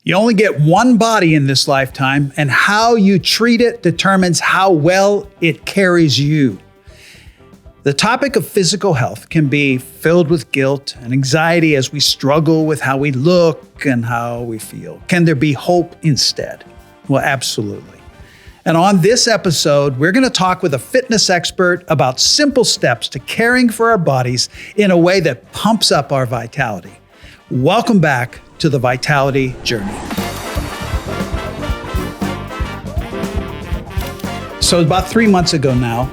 You only get one body in this lifetime, and how you treat it determines how well it carries you. The topic of physical health can be filled with guilt and anxiety as we struggle with how we look and how we feel. Can there be hope instead? Well, absolutely. And on this episode, we're going to talk with a fitness expert about simple steps to caring for our bodies in a way that pumps up our vitality. Welcome back to the Vitality Journey. So about 3 months ago now,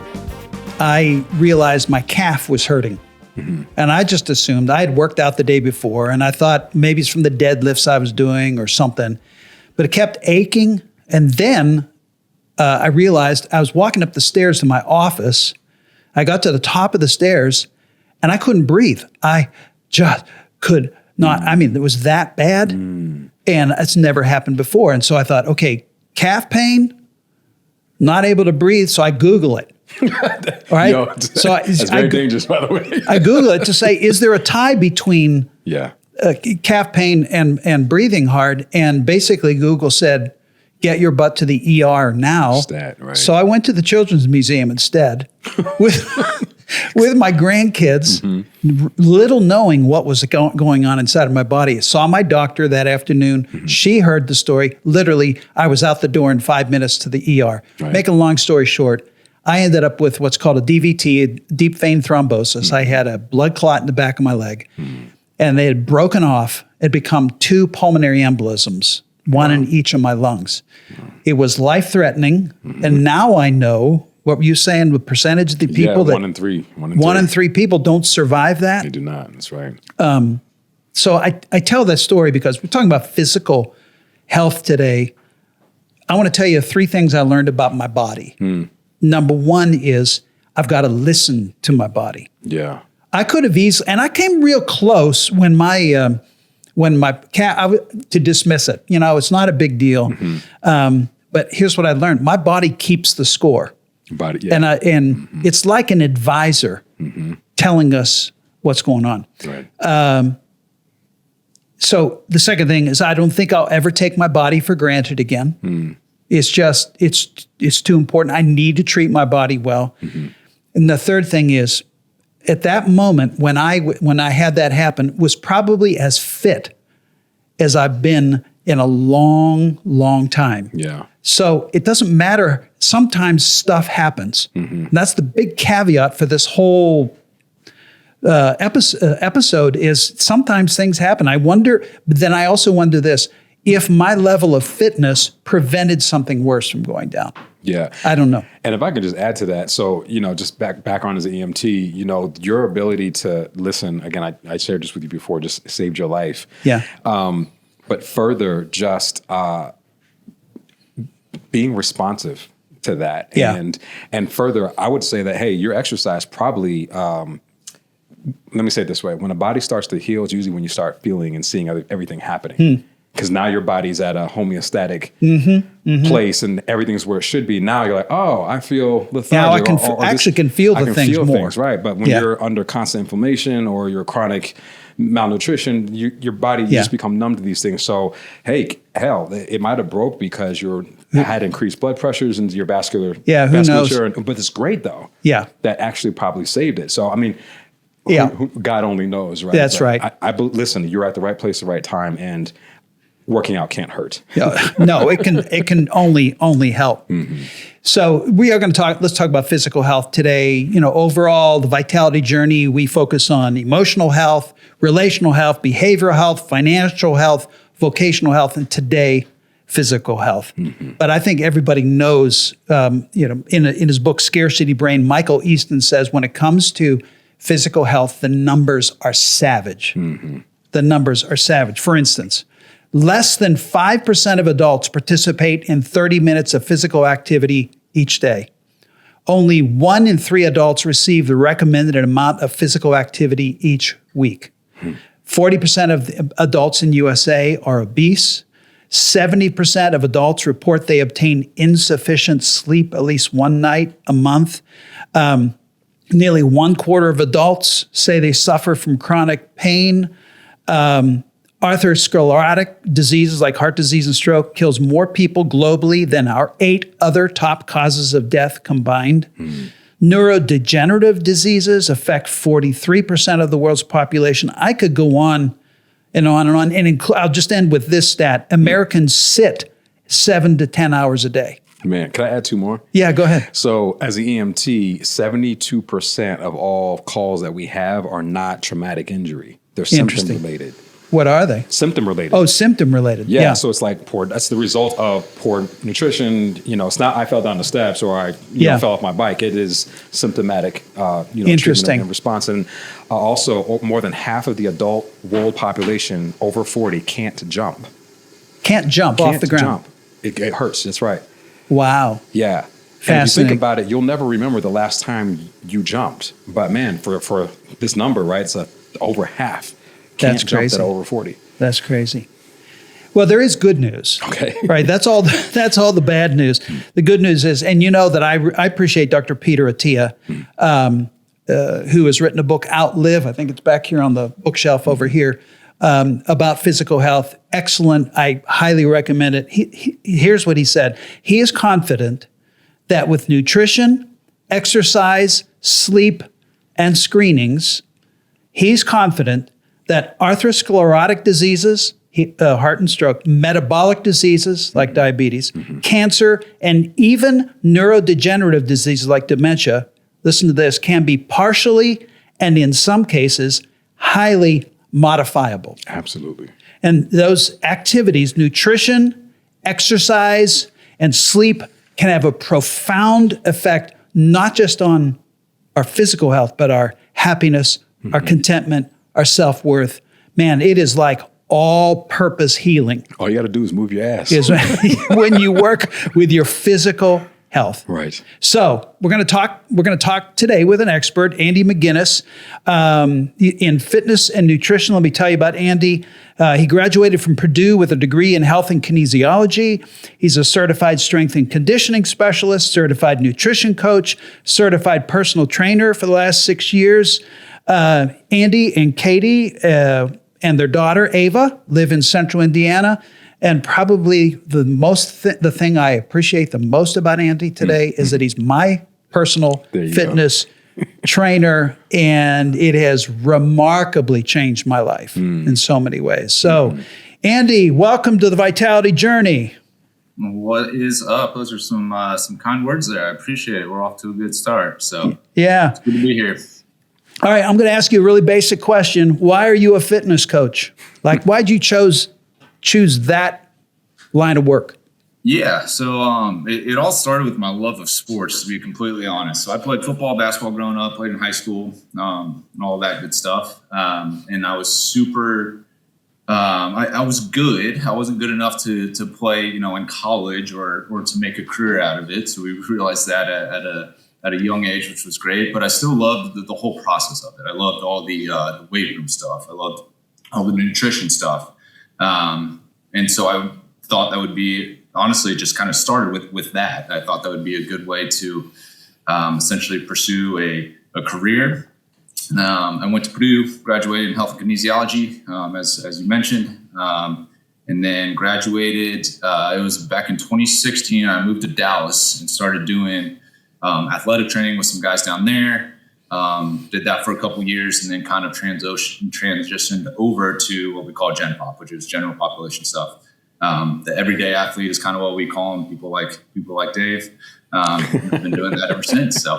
I realized my calf was hurting. Mm-hmm. And I just assumed I had worked out the day before, and I thought maybe it's from the deadlifts I was doing or something, but it kept aching. And then I realized I was walking up the stairs to my office. I got to the top of the stairs and I couldn't breathe. I just could not. I mean, it was that bad, and it's never happened before. And so I thought, okay, calf pain, not able to breathe. So I Google it. All right. Yo, so that's very dangerous, by the way. I Google it to say, is there a tie between calf pain and breathing hard? And basically Google said, get your butt to the ER now. Right. So I went to the Children's Museum instead with my grandkids, little knowing what was going on inside of my body. I saw my doctor that afternoon. Mm-hmm. She heard the story. Literally, I was out the door in 5 minutes to the ER. Right. Make a long story short, I ended up with what's called a DVT, a deep vein thrombosis. Mm-hmm. I had a blood clot in the back of my leg, and they had broken off. It had become 2 pulmonary embolisms, one in each of my lungs. It was life-threatening, and now I know, what were you saying, the percentage of the people that... 1 in 3. 1 in 3 people don't survive that? They do not, that's right. So I tell that story because we're talking about physical health today. I want to tell you 3 things I learned about my body. Number 1 is I've got to listen to my body. Yeah. I could have easily, and I came real close when my cat, to dismiss it. You know, it's not a big deal. But here's what I learned. My body keeps the score. And it's like an advisor telling us what's going on. Right. So the second thing is I don't think I'll ever take my body for granted again. It's just, it's too important. I need to treat my body well. And the third thing is, at that moment when I had that happen, was probably as fit as I've been in a long, long time. Yeah. So it doesn't matter. Sometimes stuff happens. And that's the big caveat for this whole episode is sometimes things happen. I wonder, but then I also wonder this, if my level of fitness prevented something worse from going down. Yeah. I don't know. And if I could just add to that, so, just back on as an EMT, your ability to listen, again, I shared this with you before, just saved your life. Yeah. But further, just being responsive to that. Yeah. And further, I would say that, hey, your exercise probably, let me say it this way. When a body starts to heal, it's usually when you start feeling and seeing everything happening. Because now your body's at a homeostatic place and everything's where it should be. Now you're like, oh, I feel lethargic. Now I can feel the things more. Right. But when you're under constant inflammation or you're chronic malnutrition, your body, you just become numb to these things. So, hey, hell, it might have broke because you had increased blood pressures into your vascular. Yeah, who knows? But it's great, though. Yeah. That actually probably saved it. So, I mean, God only knows, right? That's right. Listen, you're at the right place at the right time, and working out can't hurt. No, it can only help. So we are going to let's talk about physical health today. Overall, the Vitality Journey, we focus on emotional health, relational health, behavioral health, financial health, vocational health, and today, physical health. But I think everybody knows, in his book, Scarcity Brain, Michael Easton says when it comes to physical health, the numbers are savage. The numbers are savage. For instance, less than 5% of adults participate in 30 minutes of physical activity each day. Only 1 in 3 adults receive the recommended amount of physical activity each week. 40% of the adults in USA are obese. 70% of adults report they obtain insufficient sleep at least one night a month. Nearly 1/4 of adults say they suffer from chronic pain. Atherosclerotic diseases like heart disease and stroke kills more people globally than our 8 other top causes of death combined. Neurodegenerative diseases affect 43% of the world's population. I could go on and on and on. And I'll just end with this stat. Americans sit 7 to 10 hours a day. Man, can I add 2 more? Yeah, go ahead. So as an EMT, 72% of all calls that we have are not traumatic injury. They're symptom related. What are they? Symptom related. Oh, symptom related. Yeah. So it's like that's the result of poor nutrition. It's not I fell down the steps or I fell off my bike. It is symptomatic, Interesting. and response. And also more than half of the adult world population over 40 can't jump. Can't jump off the ground. It hurts. That's right. Wow. Yeah. Fascinating. And if you think about it, you'll never remember the last time you jumped. But man, for this number, right, it's over half. That's Can't jump crazy. that over 40. That's crazy. Well, there is good news. Okay. Right. That's all the bad news. The good news is, and you know that I appreciate Dr. Peter Attia, who has written a book, Outlive. I think it's back here on the bookshelf over here, about physical health. Excellent. I highly recommend it. Here's what he said. He is confident that with nutrition, exercise, sleep, and screenings, he's confident that atherosclerotic diseases, heart and stroke, metabolic diseases like diabetes, cancer, and even neurodegenerative diseases like dementia, listen to this, can be partially and in some cases highly modifiable. Absolutely. And those activities, nutrition, exercise, and sleep can have a profound effect, not just on our physical health, but our happiness, our contentment, our self-worth. Man, it is like all-purpose healing. All you got to do is move your ass. Is when you work with your physical health. Right. So we're going to talk today with an expert, Andy McGinnis, in fitness and nutrition. Let me tell you about Andy. He graduated from Purdue with a degree in health and kinesiology. He's a certified strength and conditioning specialist, certified nutrition coach, certified personal trainer for the last 6 years. Andy and Katie and their daughter, Ava, live in central Indiana. And probably the thing I appreciate the most about Andy today is that he's my personal fitness trainer, and it has remarkably changed my life in so many ways. So, Andy, welcome to the Vitality Journey. What is up? Those are some kind words there. I appreciate it. We're off to a good start. So yeah, it's good to be here. All right, I'm going to ask you a really basic question. Why are you a fitness coach? Like, why'd you choose that line of work? Yeah, so it all started with my love of sports, to be completely honest. So I played football, basketball growing up, played in high school, and all that good stuff. And I was super, I was good. I wasn't good enough to play, in college or to make a career out of it. So we realized that at a young age, which was great. But I still loved the whole process of it. I loved all the weight room stuff. I loved all the nutrition stuff. And so I thought that would be, honestly, just kind of started with that. I thought that would be a good way to essentially pursue a career. I went to Purdue, graduated in health and kinesiology, as you mentioned, and then graduated. It was back in 2016. I moved to Dallas and started doing athletic training with some guys down there. Did that for a couple of years, and then kind of transitioned over to what we call Gen Pop, which is general population stuff. The everyday athlete is kind of what we call them. People like Dave. I've been doing that ever since. So,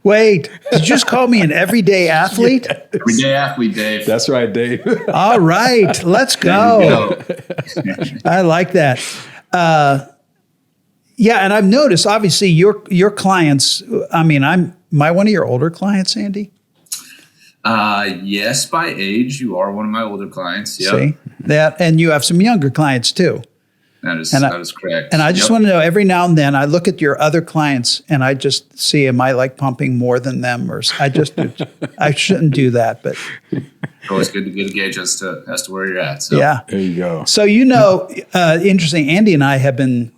wait, did you just call me an everyday athlete? Everyday athlete, Dave. That's right, Dave. All right, let's go. I like that. Yeah, and I've noticed, obviously, your clients. I mean, am I one of your older clients, Andy? Yes, by age, you are one of my older clients. Yep. See that, and you have some younger clients too. That is correct. And I just want to know, every now and then, I look at your other clients, and I just see, am I like pumping more than them, or I shouldn't do that, but always good to get a gauge as to where you're at. So. Yeah, there you go. So interesting. Andy and I have been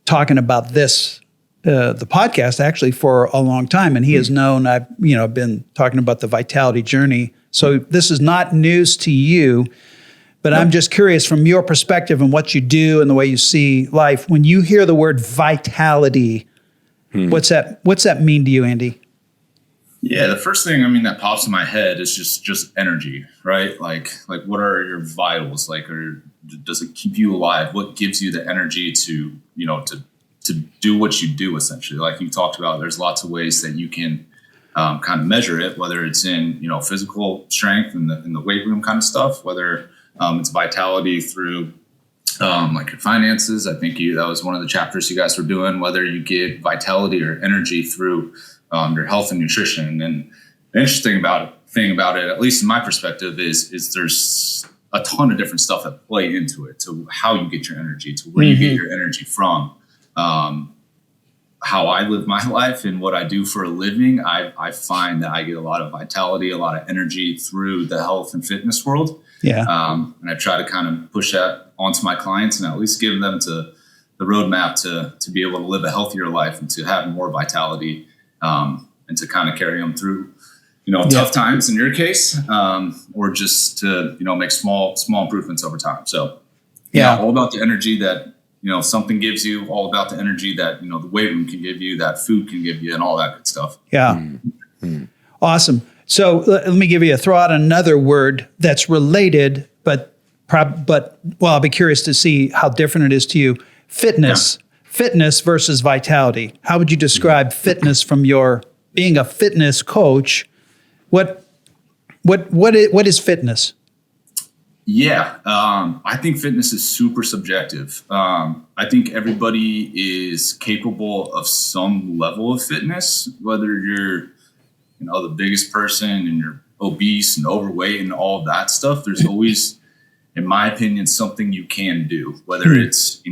talking about this. The podcast actually for a long time, and he has known I've been talking about the Vitality Journey. So this is not news to you, But I'm just curious from your perspective and what you do and the way you see life, when you hear the word vitality, what's that mean to you, Andy? Yeah, the first thing that pops in my head is just energy, right? Like what are your vitals? Like, or does it keep you alive? What gives you the energy to do what you do, essentially? Like you talked about, there's lots of ways that you can kind of measure it, whether it's in physical strength and the weight room kind of stuff, whether it's vitality through like your finances. I think that was one of the chapters you guys were doing, whether you get vitality or energy through your health and nutrition. And the interesting thing about it, at least in my perspective, is there's a ton of different stuff that play into it, to how you get your energy, to where you get your energy from. How I live my life and what I do for a living, I find that I get a lot of vitality, a lot of energy through the health and fitness world. Yeah. And I try to kind of push that onto my clients and at least give them the roadmap to be able to live a healthier life and to have more vitality, and to kind of carry them through, tough times in your case, or just to, make small improvements over time. So all about the energy that, something gives you, all about the energy that, the weight room can give you, that food can give you, and all that good stuff. Yeah. Awesome. So let me throw out another word that's related, but I'll be curious to see how different it is to you. Fitness. Yeah. Fitness versus vitality. How would you describe fitness from your being a fitness coach? What is fitness? Yeah, I think fitness is super subjective. I think everybody is capable of some level of fitness, whether you're, the biggest person and you're obese and overweight and all that stuff. There's always, in my opinion, something you can do, whether it's,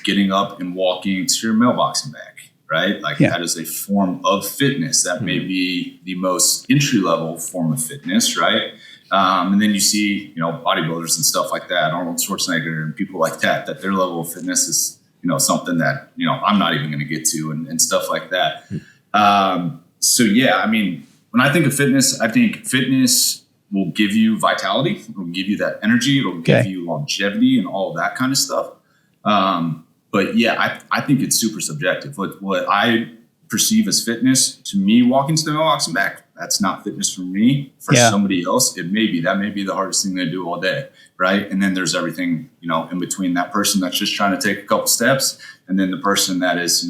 getting up and walking to your mailbox and back, right? Like that is a form of fitness. That may be the most entry level form of fitness, right? And then you see, bodybuilders and stuff like that, Arnold Schwarzenegger and people like that their level of fitness is, something that, I'm not even going to get to and stuff like that. So yeah, when I think of fitness, I think fitness will give you vitality. It'll give you that energy. It'll give you longevity and all of that kind of stuff. But yeah, I think it's super subjective. What I perceive as fitness, to me, walking to the mailbox and back, that's not fitness for me. For somebody else, that may be the hardest thing they do all day, right? And then there's everything, in between that person that's just trying to take a couple steps, and then the person that is,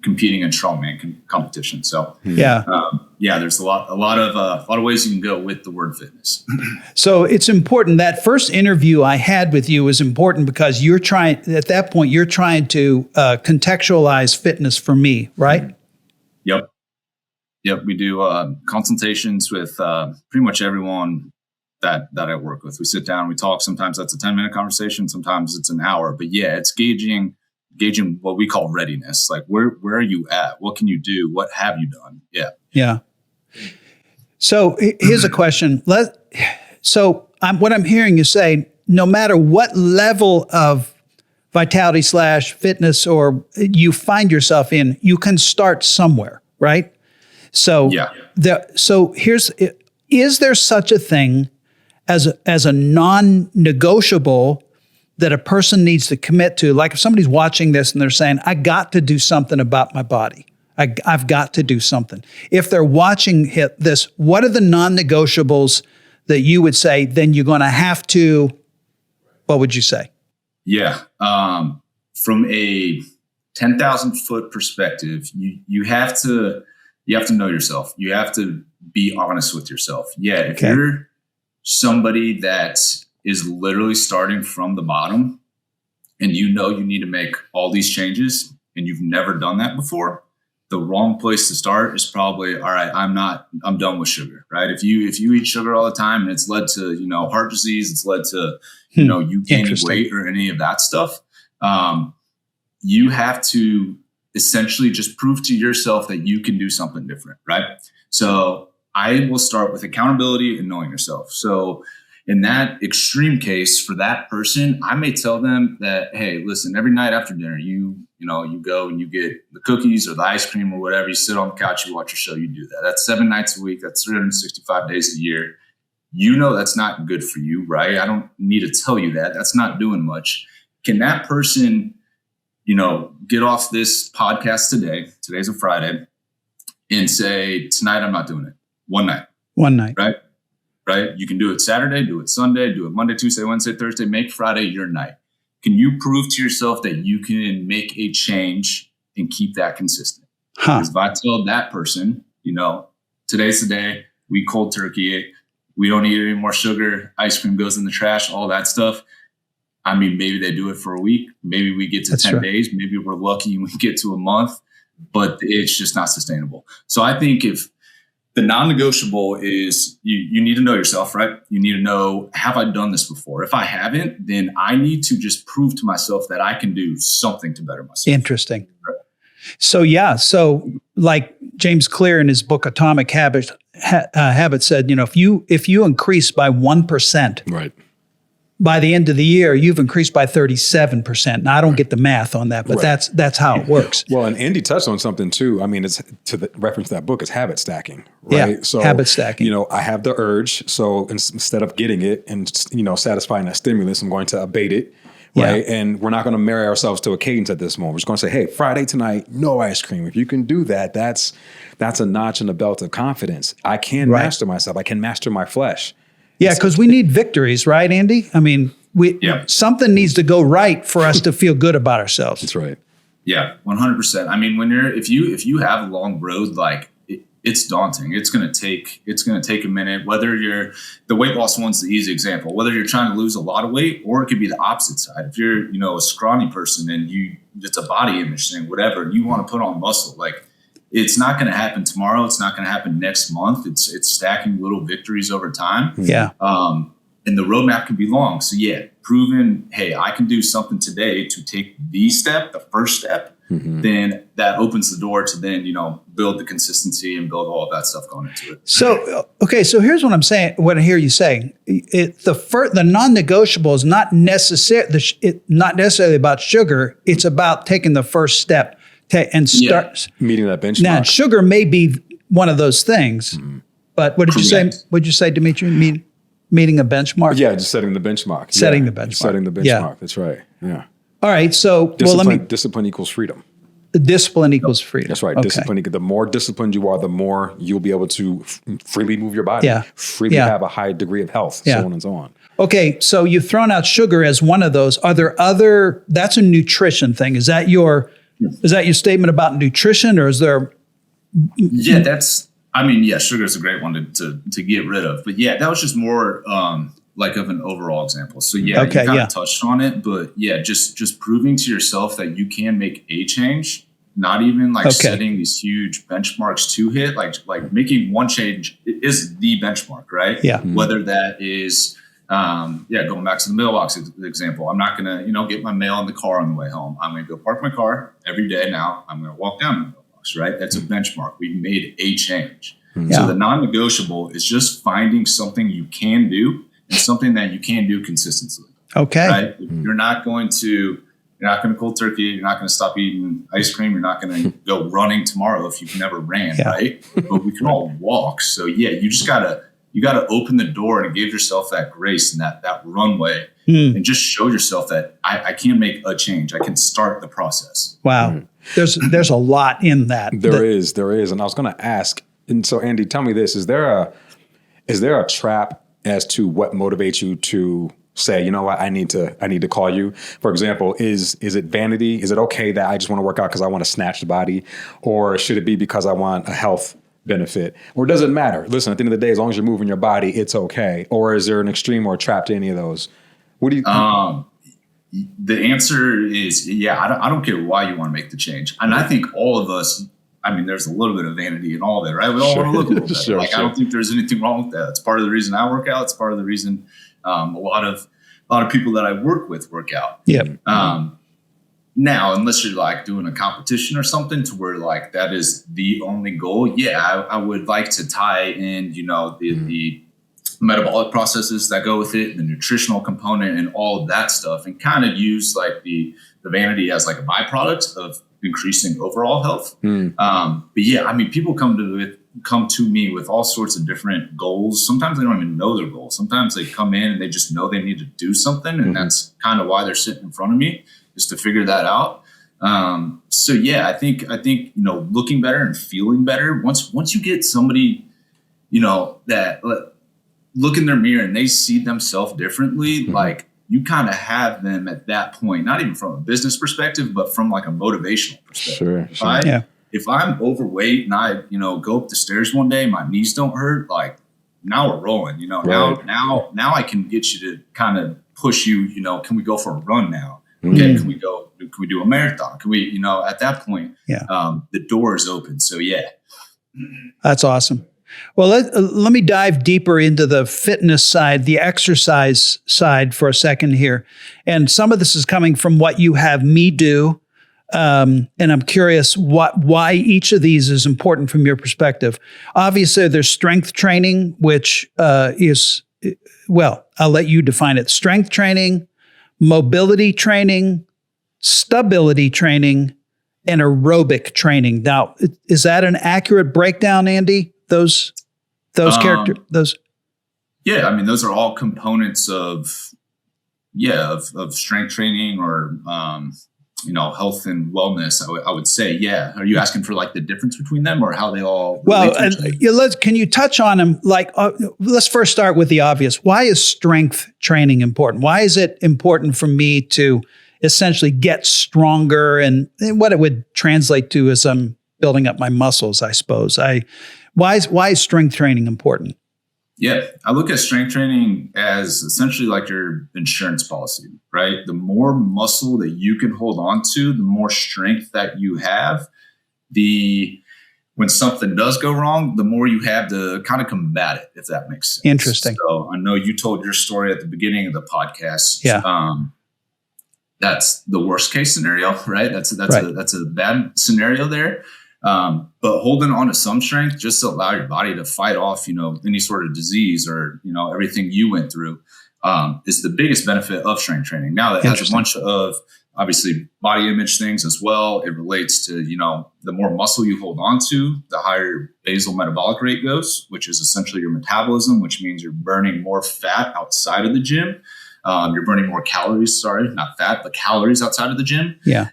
competing in strongman competition. So there's a lot of ways you can go with the word fitness. So it's important. That first interview I had with you was important because you're trying to contextualize fitness for me, right? Yep. We do consultations with pretty much everyone that I work with. We sit down, we talk. Sometimes that's a 10-minute conversation. Sometimes it's an hour. But yeah, it's gauging what we call readiness. Like where are you at? What can you do? What have you done? Yeah. So here's a question. What I'm hearing you say, no matter what level of vitality / fitness or you find yourself in, you can start somewhere, right? So is there such a thing as a non-negotiable that a person needs to commit to? Like if somebody's watching this and they're saying, I got to do something about my body. I've got to do something. If they're watching this, what are the non-negotiables that you would say, then you're going to have to, what would you say? Yeah. From a 10,000 foot perspective, you have to know yourself. You have to be honest with yourself. Yeah. If you're somebody that is literally starting from the bottom and you need to make all these changes and you've never done that before, the wrong place to start is probably, all right, I'm done with sugar, right? If you eat sugar all the time and it's led to, heart disease, it's led to, you gaining weight or any of that stuff, you have to essentially just prove to yourself that you can do something different, right? So I will start with accountability and knowing yourself. So in that extreme case, for that person, I may tell them that, hey, listen, every night after dinner, you go and you get the cookies or the ice cream or whatever, you sit on the couch, you watch your show, you do that. That's 7 nights a week. That's 365 days a year. you know that's not good for you, right? I don't need to tell you that. That's not doing much. Can that person, get off this podcast today, today's a Friday, and say, tonight I'm not doing it. One night. Right? Right? You can do it Saturday, do it Sunday, do it Monday, Tuesday, Wednesday, Thursday, make Friday your night. Can you prove to yourself that you can make a change and keep that consistent? Because if I tell that person, today's the day, we cold turkey it, we don't eat any more sugar, ice cream goes in the trash, all that stuff. I mean, maybe they do it for a week. Maybe we get to 10 days. Maybe we're lucky and we get to a month, but it's just not sustainable. So I think if the non-negotiable is you need to know yourself, right? You need to know, have I done this before? If I haven't, then I need to just prove to myself that I can do something to better myself. Interesting. So like James Clear in his book Atomic Habits said, if you increase by 1%, right, by the end of the year, you've increased by 37%. Now, I don't get the math on that, but that's how it works. Well, and Andy touched on something too. I mean, it's to reference that book, it's habit stacking, right? Yeah, so habit stacking. I have the urge. So instead of getting it and, satisfying that stimulus, I'm going to abate it. Right. Yeah. And we're not going to marry ourselves to a cadence at this moment. We're just going to say, hey, Friday tonight, no ice cream. If you can do that, that's a notch in the belt of confidence. I can master myself. I can master my flesh. Yeah, because we need victories, right, Andy? I mean, something needs to go right for us to feel good about ourselves. That's right. Yeah, 100%. I mean, if you have a long road, like it's daunting. It's going to take a minute. Whether the weight loss one's the easy example. Whether you're trying to lose a lot of weight, or it could be the opposite side. If you're a scrawny person and it's a body image thing, whatever, and you want to put on muscle, like it's not going to happen tomorrow. It's not going to happen next month. It's stacking little victories over time. Yeah. And the roadmap can be long. So proving, hey, I can do something today to take the first step. Mm-hmm. Then that opens the door to then, build the consistency and build all of that stuff going into it. So, okay. So here's what I'm saying, what I hear you saying. The non-negotiable is not necessarily about sugar. It's about taking the first step and start meeting that benchmark. Now, sugar may be one of those things, but what did you say? What did you say, Dimitri? Meeting a benchmark? Yeah, just setting the benchmark. Setting the benchmark. Yeah. That's right. Yeah. All right. So, discipline equals freedom. Discipline equals freedom. That's right. Okay. Discipline. The more disciplined you are, the more you'll be able to freely move your body. Yeah. Freely have a high degree of health. Yeah. So on and so on. Okay. So you've thrown out sugar as one of those. Are there other? That's a nutrition thing. Is that your statement about nutrition, or is there? Yeah, sugar is a great one to get rid of. But that was just more like of an overall example. So you kind of touched on it, but just proving to yourself that you can make a change, not even setting these huge benchmarks to hit, like making one change is the benchmark, right? Yeah. Mm-hmm. Whether that is, going back to the mailbox example, I'm not going to, get my mail in the car on the way home. I'm going to go park my car every day now. I'm going to walk down the mailbox, right? That's a benchmark. We've made a change. Mm-hmm. So the non-negotiable is just finding something you can do and something that you can do consistently. Okay. Right? Mm-hmm. You're not going to cold turkey. You're not going to stop eating ice cream. You're not going to go running tomorrow if you've never ran, right? But we can all walk. So you just gotta open the door and give yourself that grace and that runway, and just show yourself that I can make a change. I can start the process. Wow. There's a lot in that. There is. And I was going to ask, and so Andy, tell me this: is there a trap as to what motivates you to say, you know what, I need to call you? For example, is it vanity? Is it okay that I just want to work out because I want to snatch the body, or should it be because I want a health benefit? Or does it matter? Listen, at the end of the day, as long as you're moving your body, it's okay. Or is there an extreme or a trap to any of those? What do you think? The answer is, I don't care why you want to make the change. And I think all of us, there's a little bit of vanity in all of it, right? We all want to look a little better. I don't think there's anything wrong with that. It's part of the reason I work out. It's part of the reason a lot of people that I work with work out. Yep. Now, unless you're doing a competition or something to where that is the only goal. I would like to tie in, the metabolic processes that go with it, the nutritional component and all of that stuff, and kind of use the vanity as a byproduct of increasing overall health. But people come come to me with all sorts of different goals. Sometimes they don't even know their goals. Sometimes they come in and they just know they need to do something. And that's kind of why they're sitting in front of me, is to figure that out. So yeah, I think, looking better and feeling better, once you get somebody, that look in their mirror and they see themselves differently, like you kind of have them at that point, not even from a business perspective, but from like a motivational perspective. Sure. If I'm overweight and I, go up the stairs one day, my knees don't hurt, like now we're rolling, Right. now I can get you to kind of push you, can we go for a run now? Okay. Can we do a marathon? Can we, at that point, the door is open. So yeah. That's awesome. Well, let me dive deeper into the fitness side, the exercise side for a second here. And some of this is coming from what you have me do. And I'm curious why each of these is important from your perspective. Obviously, there's strength training, which is, well, I'll let you define it. Strength training, mobility training, stability training, and aerobic training. Now, is that an accurate breakdown, Andy? Those characters, those. Yeah, I mean, those are all components of strength training or health and wellness. I would say, yeah. Are you asking for like the difference between them or how they all? Well, can you touch on them? Like, let's first start with the obvious. Why is strength training important? Why is it important for me to essentially get stronger, and what it would translate to is I'm building up my muscles, I suppose. Why is strength training important? Yeah, I look at strength training as essentially like your insurance policy, right? The more muscle that you can hold on to, the more strength that you have. When something does go wrong, the more you have to kind of combat it, if that makes sense. Interesting. So I know you told your story at the beginning of the podcast. Yeah. That's the worst case scenario, right? That's a bad scenario there. But holding on to some strength just to allow your body to fight off, any sort of disease or, everything you went through, is the biggest benefit of strength training. Now that has a bunch of obviously body image things as well. It relates to, the more muscle you hold on to, the higher basal metabolic rate goes, which is essentially your metabolism, which means you're burning more fat outside of the gym. You're burning more calories, not fat, but calories outside of the gym. Yeah.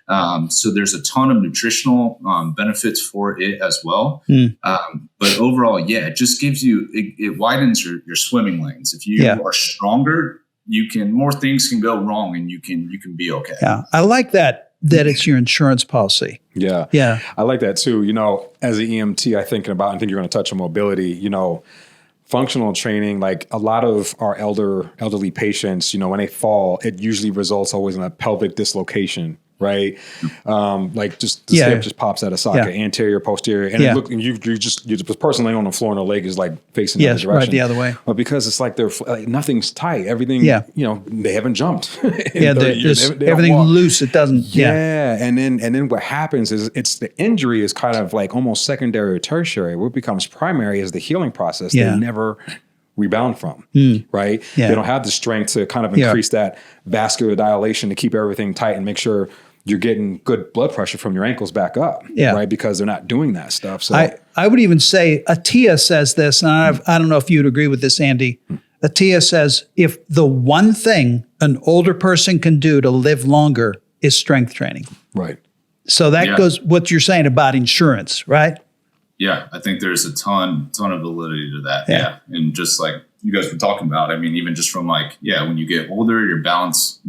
So there's a ton of nutritional benefits for it as well. But overall, it just gives you, it widens your swimming lanes. If you are stronger, more things can go wrong and you can be okay. Yeah. I like that it's your insurance policy. Yeah. Yeah. I like that too. As an EMT, I think you're going to touch on mobility, functional training, like a lot of our elderly patients, when they fall, it usually results always in a pelvic dislocation, right? Like just the hip just pops out of socket, anterior, posterior, and it you're the person laying on the floor and their leg is like facing the other direction, right, the other way. But because it's like nothing's tight, everything, they haven't jumped. Everything loose. It doesn't. Yeah, and then what happens is the injury is kind of like almost secondary or tertiary. What becomes primary is the healing process. They never rebound from, right? Yeah. They don't have the strength to kind of increase that vascular dilation to keep everything tight and make sure you're getting good blood pressure from your ankles back up, right? Because they're not doing that stuff. So I would even say Atia says this, and I don't know if you'd agree with this, Andy. Atia says, if the one thing an older person can do to live longer is strength training. Right. So that goes what you're saying about insurance, right? Yeah, I think there's a ton of validity to that. Yeah. And just like you guys were talking about, I mean, even just from like, when you get older, your balance,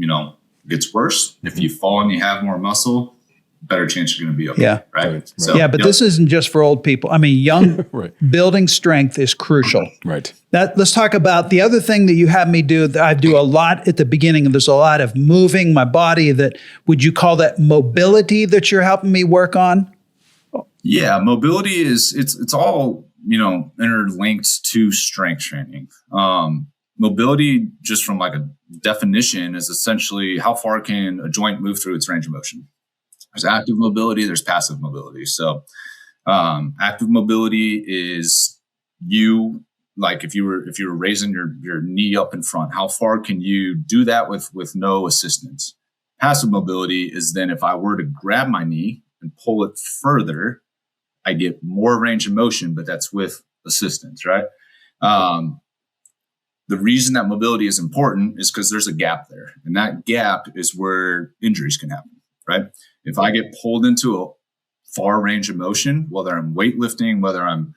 gets worse. If you fall and you have more muscle, better chance you're going to be okay. Right. So, but this isn't just for old people. I mean, young building strength is crucial. Right. Let's talk about the other thing that you have me do. That I do a lot at the beginning, and there's a lot of moving my body. Would you call that mobility that you're helping me work on? Yeah, mobility it's all, interlinked to strength training. Mobility, just from like a definition, is essentially how far can a joint move through its range of motion. There's active mobility, there's passive mobility. So active mobility is you, like if you were raising your knee up in front, how far can you do that with no assistance? Passive mobility is then if I were to grab my knee and pull it further, I get more range of motion, but that's with assistance, right? The reason that mobility is important is because there's a gap there. And that gap is where injuries can happen, right? If I get pulled into a far range of motion, whether I'm weightlifting, whether I'm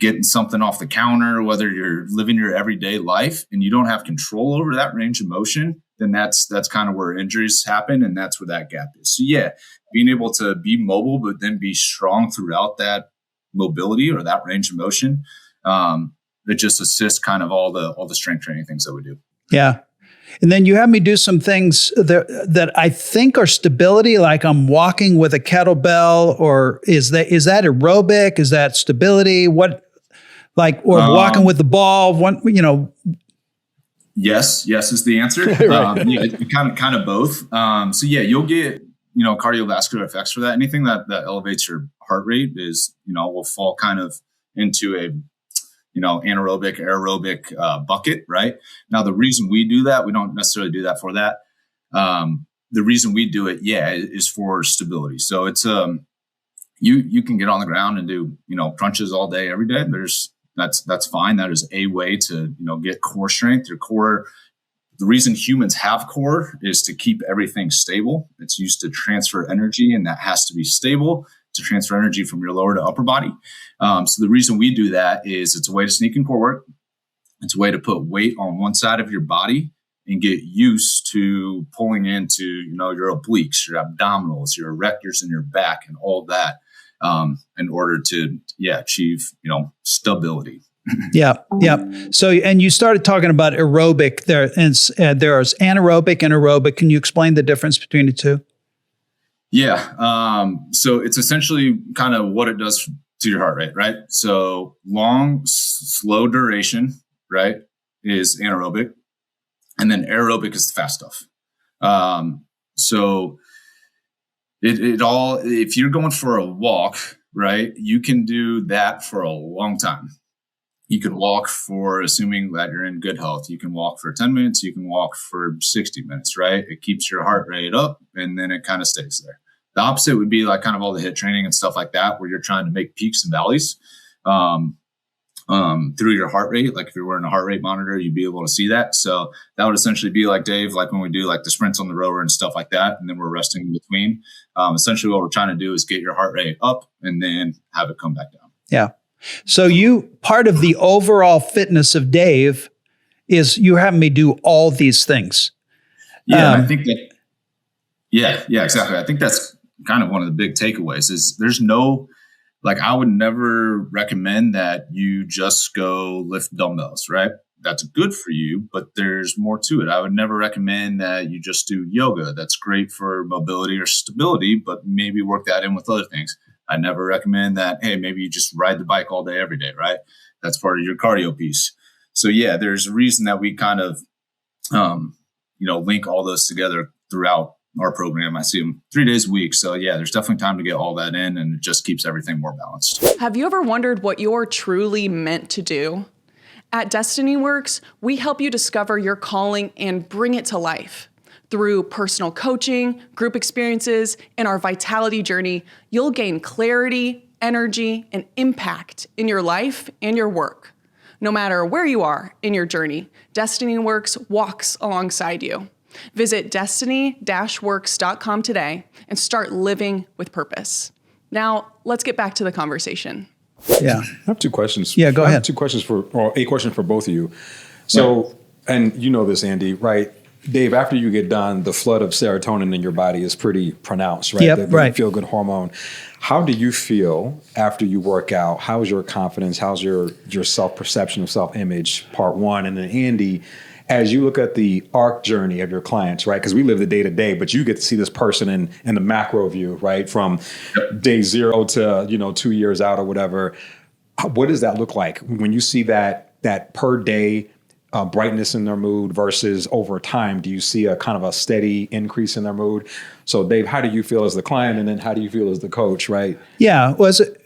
getting something off the counter, whether you're living your everyday life and you don't have control over that range of motion, then that's kind of where injuries happen. And that's where that gap is. So yeah, being able to be mobile, but then be strong throughout that mobility or that range of motion, that just assists kind of all the strength training things that we do. Yeah. And then you have me do some things that I think are stability, like I'm walking with a kettlebell, or is that aerobic? Is that stability? Or walking with the ball? Yes is the answer. Kind of both. So yeah, you'll get, cardiovascular effects for that. Anything that elevates your heart rate will fall kind of into a anaerobic, aerobic bucket, right? Now, the reason we do that, we don't necessarily do that for that. The reason we do it, is for stability. So it's you can get on the ground and do crunches all day, every day. That's fine. That is a way to get core strength. Your core. The reason humans have core is to keep everything stable. It's used to transfer energy, and that has to be stable to transfer energy from your lower to upper body. So the reason we do that is it's a way to sneak in core work. It's a way to put weight on one side of your body and get used to pulling into, your obliques, your abdominals, your erectors in your back, and all that in order to, achieve, stability. Yeah. So, and you started talking about aerobic there, and there's anaerobic and aerobic. Can you explain the difference between the two? Yeah. So it's essentially kind of what it does to your heart rate, right? So long, slow duration, right, is anaerobic. And then aerobic is the fast stuff. So it all, if you're going for a walk, right, you can do that for a long time. You can walk for, assuming that you're in good health, you can walk for 10 minutes, you can walk for 60 minutes, right? It keeps your heart rate up, and then it kind of stays there. The opposite would be like kind of all the HIIT training and stuff like that, where you're trying to make peaks and valleys through your heart rate. Like if you're wearing a heart rate monitor, you'd be able to see that. So that would essentially be like, Dave, like when we do like the sprints on the rower and stuff like that, and then we're resting in between. Essentially what we're trying to do is get your heart rate up and then have it come back down. Yeah. So part of the overall fitness of Dave is you having me do all these things. Yeah, I think that, yeah, exactly. I think that's kind of one of the big takeaways is there's no, I would never recommend that you just go lift dumbbells, right? That's good for you, but there's more to it. I would never recommend that you just do yoga. That's great for mobility or stability, but maybe work that in with other things. I never recommend that, hey, maybe you just ride the bike all day, every day, right? That's part of your cardio piece. So yeah, there's a reason that we kind of, link all those together throughout our program. I see them 3 days a week. So yeah, there's definitely time to get all that in, and it just keeps everything more balanced. Have you ever wondered what you're truly meant to do? At DestinyWorks, we help you discover your calling and bring it to life. Through personal coaching, group experiences, and our vitality journey, you'll gain clarity, energy, and impact in your life and your work. No matter where you are in your journey, DestinyWorks walks alongside you. Visit destiny-works.com today and start living with purpose. Now, let's get back to the conversation. Yeah. I have two questions. Yeah, go ahead. I have a question for both of you. So, and you know this, Andy, right? Dave, after you get done, the flood of serotonin in your body is pretty pronounced, right? Yep, right. Feel-good hormone. How do you feel after you work out? How's your confidence? How's your self-perception of self-image, part one? And then Andy, as you look at the arc journey of your clients, right? Because we live the day-to-day, but you get to see this person in the macro view, right? From day 0 to, 2 years out or whatever. What does that look like when you see that per day brightness in their mood versus over time? Do you see a kind of a steady increase in their mood? So Dave, how do you feel as the client, and then how do you feel as the coach, right? Yeah,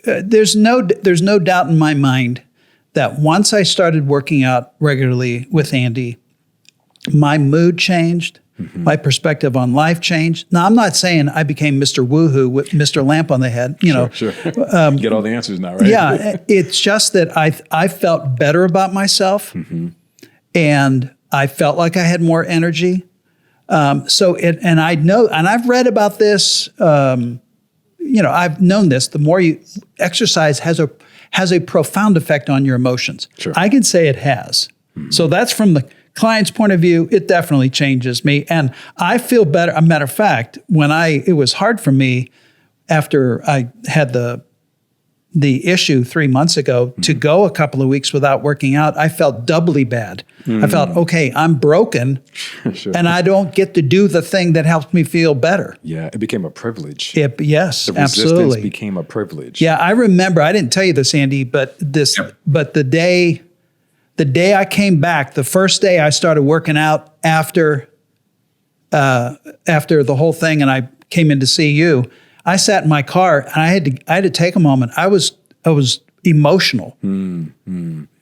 there's no doubt in my mind that once I started working out regularly with Andy, my mood changed, My perspective on life changed. Now, I'm not saying I became Mr. Woohoo with Mr. Lamp on the head, Sure. Get all the answers now, right? Yeah, it's just that I felt better about myself, and I felt like I had more energy. And I know, and I've read about this. I've known this. The more you exercise has a profound effect on your emotions. Sure. I can say it has. So that's from the client's point of view. It definitely changes me, and I feel better. A matter of fact, it was hard for me after I had the issue 3 months ago to go a couple of weeks without working out. I felt doubly bad. I felt, okay, I'm broken Sure. and I don't get to do the thing that helps me feel better. Yeah, it became a privilege. Yes, The absolutely. resistance became a privilege. Yeah, I remember, I didn't tell you this, Andy, but the day I came back, the first day I started working out after the whole thing and I came in to see you, I sat in my car and I had to take a moment. I was emotional.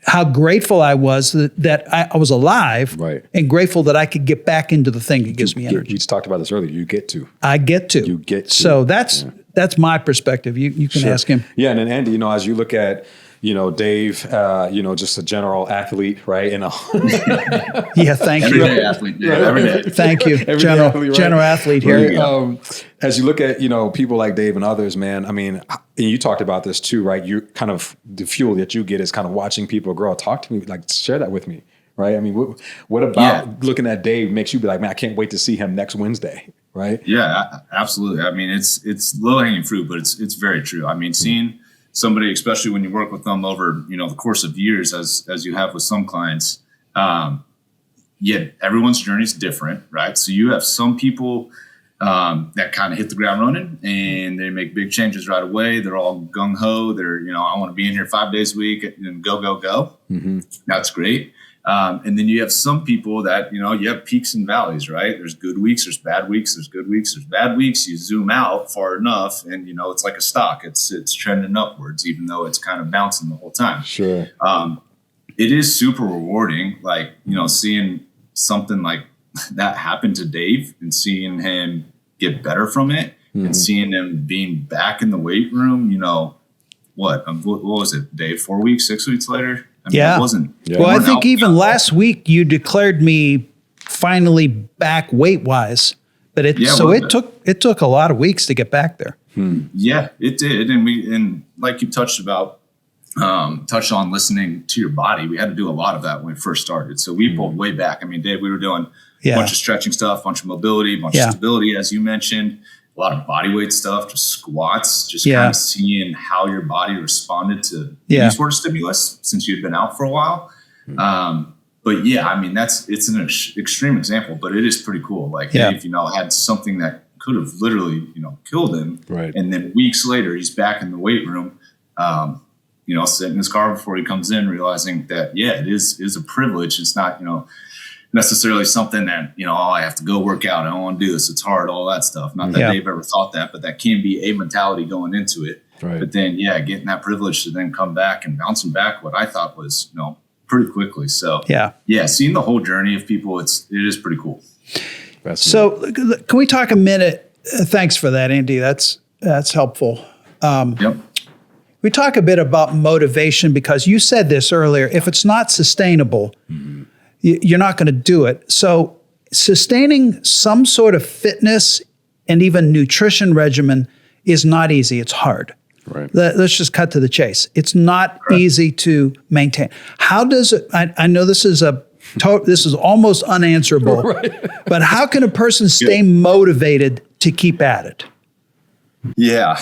How grateful I was that I was alive, Right. and grateful that I could get back into the thing that gives me energy. We just talked about this earlier. You get to. I get to. You get to. So that's my perspective. You can ask him. Yeah, and then Andy, as you look at, Dave, just a general athlete, right? Yeah, thank you. Everyday athlete. Yeah, every day. Thank you, Everyday general athlete, right? general athlete here. Right. As you look at, people like Dave and others, man, I mean, and you talked about this too, right? You kind of, the fuel that you get is kind of watching people grow. Talk to me, like share that with me, right? I mean, what about looking at Dave makes you be like, man, I can't wait to see him next Wednesday, right? Yeah, absolutely. I mean, it's low hanging fruit, but it's very true. I mean, seeing somebody, especially when you work with them over, the course of years, as you have with some clients, everyone's journey is different, right? So you have some people that kind of hit the ground running and they make big changes right away. They're all gung ho. They're, I want to be in here 5 days a week and go, go, go. That's great. And then you have some people that, you have peaks and valleys, right? There's good weeks, there's bad weeks, there's good weeks, there's bad weeks. You zoom out far enough and, it's like a stock. It's trending upwards, even though it's kind of bouncing the whole time. Sure. It is super rewarding, like, seeing something like that happen to Dave and seeing him get better from it and seeing him being back in the weight room, what was it, Dave, 4 weeks, 6 weeks later? I mean, Yeah. It wasn't. Well, I think even last week you declared me finally back weight wise, but it took a lot of weeks to get back there. Yeah, it did. And like you touched on listening to your body. We had to do a lot of that when we first started. So we pulled way back. I mean, Dave, we were doing a bunch of stretching stuff, bunch of mobility, bunch of stability, as you mentioned, a lot of body weight stuff, just squats, just kind of seeing how your body responded to any sort of stimulus since you'd been out for a while. But yeah, I mean, it's an extreme example, but it is pretty cool. Like Dave, had something that could have literally, killed him. Right. And then weeks later, he's back in the weight room, sitting in his car before he comes in, realizing that, it is a privilege. It's not, necessarily something that, I have to go work out. I don't want to do this. It's hard, all that stuff. Not that Dave ever thought that, but that can be a mentality going into it. Right. But then, getting that privilege to then come back and bouncing back what I thought was, pretty quickly. So, seeing the whole journey of people, it is pretty cool. So can we talk a minute? Thanks for that, Andy. That's helpful. Yep. We talk a bit about motivation because you said this earlier. If it's not sustainable, you're not going to do it. So sustaining some sort of fitness and even nutrition regimen is not easy. It's hard. Right. Let's just cut to the chase. It's not easy to maintain. How does it? I know this is almost unanswerable, but how can a person stay motivated to keep at it? Yeah,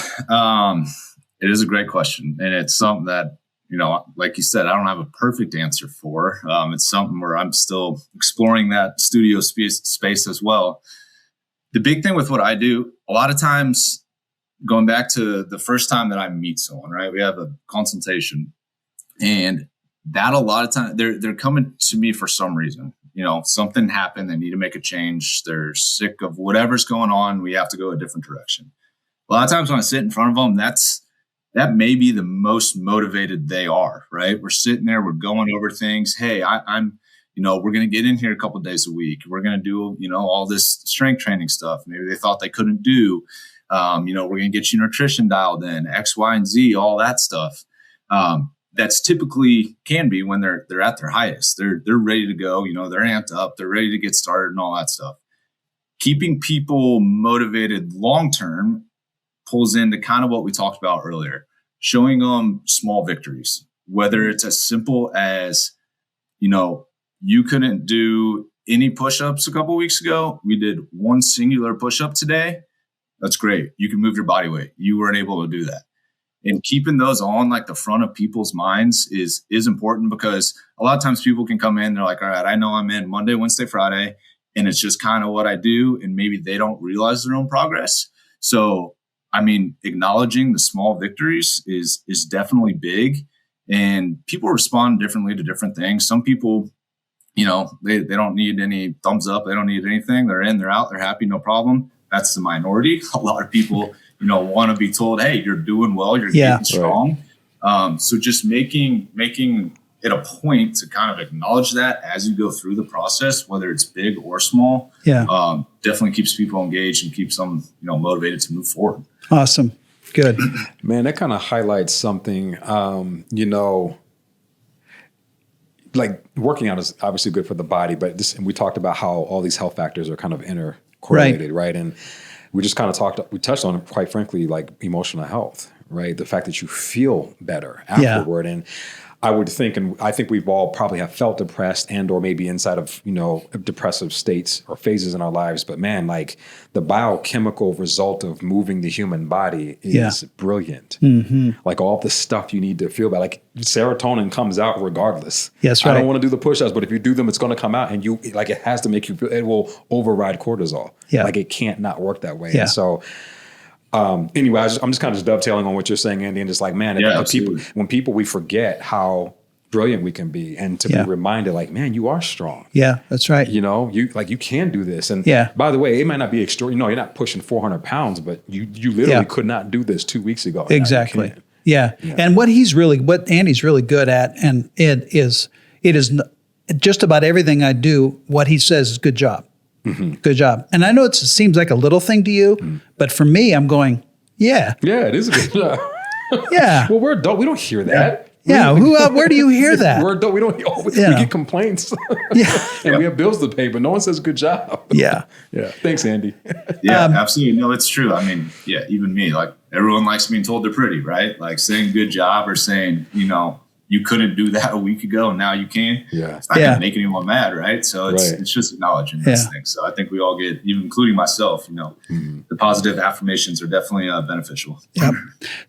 it is a great question, and it's something that, like you said, I don't have a perfect answer for. It's something where I'm still exploring that studio space as well. The big thing with what I do, a lot of times, going back to the first time that I meet someone, right? We have a consultation, and that a lot of times they're coming to me for some reason. Something happened. They need to make a change. They're sick of whatever's going on. We have to go a different direction. A lot of times when I sit in front of them, that may be the most motivated they are, right? We're sitting there, we're going over things. Hey, I'm we're going to get in here a couple of days a week. We're going to do, all this strength training stuff. Maybe they thought they couldn't do, we're going to get your nutrition dialed in, X, Y, and Z, all that stuff. That's typically can be when they're at their highest. They're ready to go, they're amped up, they're ready to get started and all that stuff. Keeping people motivated long-term pulls into kind of what we talked about earlier, showing them small victories, whether it's as simple as, you couldn't do any push-ups a couple of weeks ago. We did one singular push-up today. That's great. You can move your body weight. You weren't able to do that. And keeping those on like the front of people's minds is important, because a lot of times people can come in, they're like, all right, I know I'm in Monday, Wednesday, Friday, and it's just kind of what I do. And maybe they don't realize their own progress. So, acknowledging the small victories is definitely big, and people respond differently to different things. Some people, they don't need any thumbs up. They don't need anything. They're in, they're out, they're happy, no problem. That's the minority. A lot of people, want to be told, hey, you're doing well, you're getting strong. Right. So just making it a point to kind of acknowledge that as you go through the process, whether it's big or small, definitely keeps people engaged and keeps them, motivated to move forward. Awesome. Good. Man, that kind of highlights something, like working out is obviously good for the body, but we talked about how all these health factors are kind of intercorrelated, right? And we just kind of we touched on it, quite frankly, like emotional health, right? The fact that you feel better afterward. And I would think, and I think we've all probably have felt depressed and or maybe inside of, depressive states or phases in our lives. But man, like the biochemical result of moving the human body is brilliant. Mm-hmm. Like all the stuff you need to feel better. Like serotonin comes out regardless. Yes, right. I don't want to do the push-ups, but if you do them, it's going to come out, and it has to make you feel, it will override cortisol. Yeah. Like it can't not work that way. Yeah. And so anyway, I'm just kind of just dovetailing on what you're saying, Andy, and just like, man, we forget how brilliant we can be, and to be reminded, like, man, you are strong. Yeah, that's right. You can do this. And by the way, it might not be extraordinary. You're not pushing 400 pounds, but you literally could not do this 2 weeks ago. Exactly. Yeah. And what Andy's really good at, and it is just about everything I do, what he says is good job. Mm-hmm. Good job. And I know it seems like a little thing to you, but for me, I'm going, yeah. Yeah, it is a good job. Yeah. Well, we're adult. We don't hear that. Yeah. Where do you hear that? We're adult. We get complaints. And we have bills to pay, but no one says good job. Yeah. Yeah. Thanks, Andy. Yeah, absolutely. No, it's true. Even me, like everyone likes being told they're pretty, right? Like saying good job or saying, you couldn't do that a week ago and now you can. Yeah. It's not going to make anyone mad, right? So it's just acknowledging these things. So I think we all get, even including myself, the positive affirmations are definitely beneficial. Yep.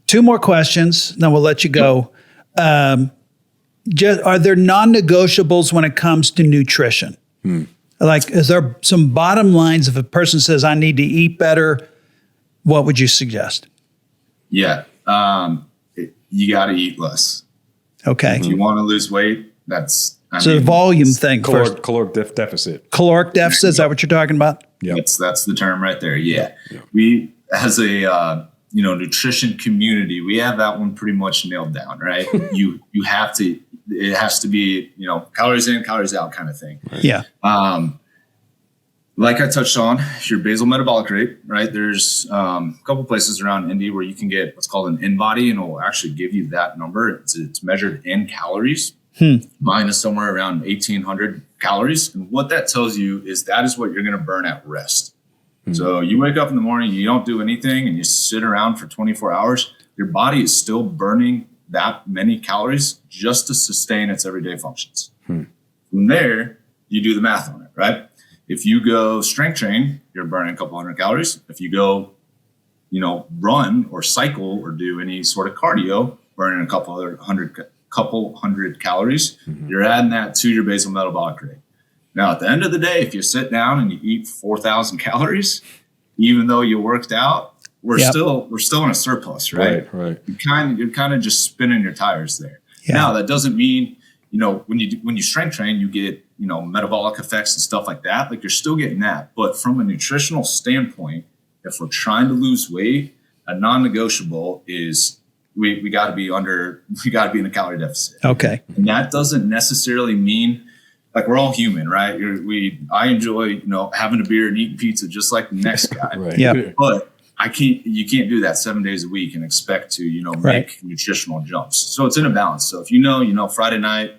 2 more questions, then we'll let you go. Are there non-negotiables when it comes to nutrition? Like, is there some bottom lines? If a person says, I need to eat better, what would you suggest? Yeah. You got to eat less. Okay. If you want to lose weight, that's the volume thing. Caloric deficit. Caloric deficit, is that what you're talking about? Yeah. That's the term right there. Yeah. We, as a nutrition community, we have that one pretty much nailed down, right? you have to, it has to be, calories in, calories out kind of thing. Right. Yeah. Like I touched on, your basal metabolic rate, right? There's a couple places around Indy where you can get what's called an in-body, and it will actually give you that number. It's measured in calories. Mine is somewhere around 1,800 calories. And what that tells you is that is what you're going to burn at rest. So you wake up in the morning, you don't do anything, and you sit around for 24 hours. Your body is still burning that many calories just to sustain its everyday functions. From there, you do the math on it, right? If you go strength train, you're burning a couple hundred calories. If you go, run or cycle or do any sort of cardio, burning a couple hundred calories, you're adding that to your basal metabolic rate. Now, at the end of the day, if you sit down and you eat 4,000 calories, even though you worked out, we're still in a surplus, right? Right. You're kind of just spinning your tires there. Yeah. Now, that doesn't mean, when you strength train, you get metabolic effects and stuff like that. Like you're still getting that. But from a nutritional standpoint, if we're trying to lose weight, a non-negotiable is we got to be in a calorie deficit. Okay. And that doesn't necessarily mean like we're all human, right? I enjoy, having a beer and eating pizza just like the next guy. Right. Yeah. But you can't do that 7 days a week and expect to, make nutritional jumps. So it's in a balance. So if Friday night,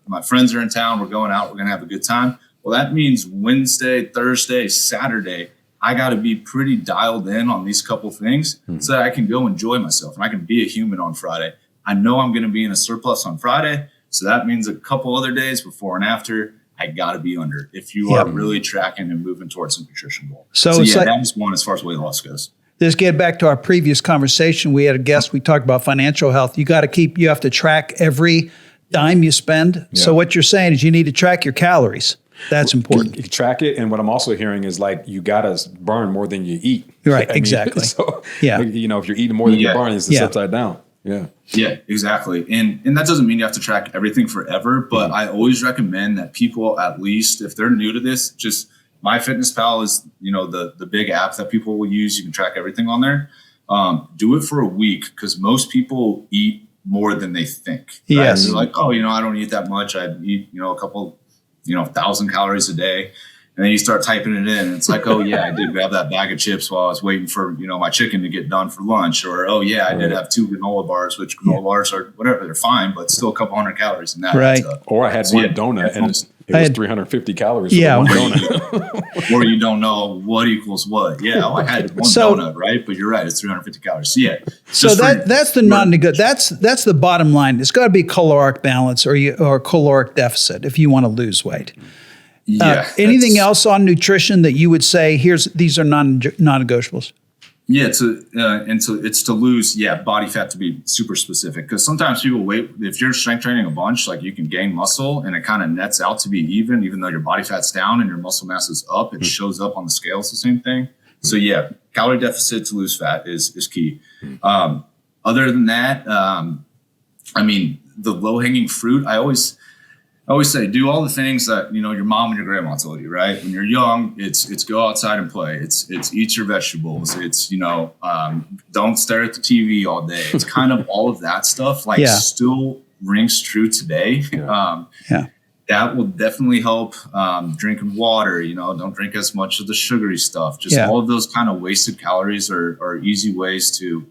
my friends are in town, we're going out, we're going to have a good time. Well, that means Wednesday, Thursday, Saturday, I got to be pretty dialed in on these couple things so that I can go enjoy myself and I can be a human on Friday. I know I'm going to be in a surplus on Friday. So that means a couple other days before and after, I got to be under if you are really tracking and moving towards a nutrition goal. So that's one as far as weight loss goes. Let's get back to our previous conversation. We had a guest, we talked about financial health. You have to track every dime you spend. Yeah. So what you're saying is you need to track your calories. That's important. You track it. And what I'm also hearing is like, you got to burn more than you eat. Right. Exactly. So, if you're eating more than you burn, it's upside down. Yeah. Yeah, exactly. And that doesn't mean you have to track everything forever, but I always recommend that people, at least if they're new to this, just MyFitnessPal is, the big app that people will use. You can track everything on there. Do it for a week because most people eat more than they think. Right? Yes. They're like, I don't eat that much. I eat, a couple, 1,000 calories a day. And then you start typing it in and it's like, I did grab that bag of chips while I was waiting for, my chicken to get done for lunch. Or, I did have 2 granola bars, which granola bars are whatever, they're fine, but still a couple hundred calories in that. Right. Or I had one donut and it was 350 calories for one donut. Or you don't know what equals what. Yeah, I had one donut, right? But you're right, it's 350 calories. So that's the non-negotiable. That's the bottom line. It's got to be caloric balance or caloric deficit if you want to lose weight. Anything else on nutrition that you would say, these are non-negotiables? Yeah, it's to lose, body fat, to be super specific. Because sometimes people if you're strength training a bunch, like you can gain muscle and it kind of nets out to be even though your body fat's down and your muscle mass is up, it shows up on the scales the same thing. So calorie deficit to lose fat is key. Other than that, the low hanging fruit, I always say, do all the things that, your mom and your grandma told you, right? When you're young, it's go outside and play. It's eat your vegetables. It's, don't stare at the TV all day. It's kind of all of that stuff, still rings true today. That will definitely help. Drinking water, don't drink as much of the sugary stuff. Just all of those kind of wasted calories are easy ways to